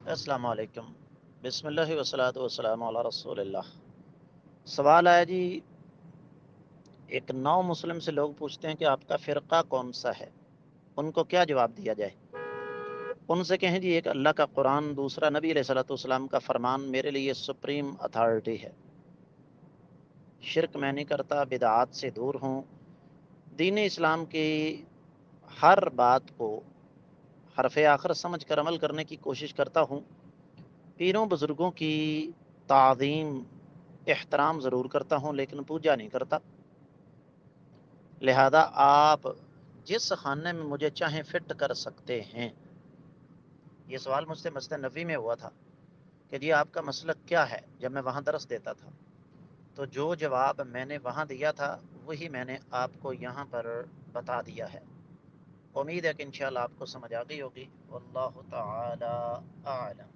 السلام علیکم۔ بسم اللہ والصلاۃ والسلام علی رسول اللہ۔ سوال آیا جی، ایک نو مسلم سے لوگ پوچھتے ہیں کہ آپ کا فرقہ کون سا ہے، ان کو کیا جواب دیا جائے؟ ان سے کہیں جی، ایک اللہ کا قرآن، دوسرا نبی علیہ الصلوۃ والسلام کا فرمان میرے لیے سپریم اتھارٹی ہے۔ شرک میں نہیں کرتا، بدعات سے دور ہوں، دین اسلام کی ہر بات کو حرف آخر سمجھ کر عمل کرنے کی کوشش کرتا ہوں، پیروں بزرگوں کی تعظیم احترام ضرور کرتا ہوں لیکن پوجا نہیں کرتا، لہذا آپ جس خانے میں مجھے چاہیں فٹ کر سکتے ہیں۔ یہ سوال مجھ سے مسجد نبوی میں ہوا تھا کہ جی آپ کا مسلک کیا ہے، جب میں وہاں درس دیتا تھا، تو جو جواب میں نے وہاں دیا تھا وہی میں نے آپ کو یہاں پر بتا دیا ہے۔ امید ہے کہ انشاءاللہ آپ کو سمجھ آ گئی ہوگی۔ واللہ تعالی اعلم۔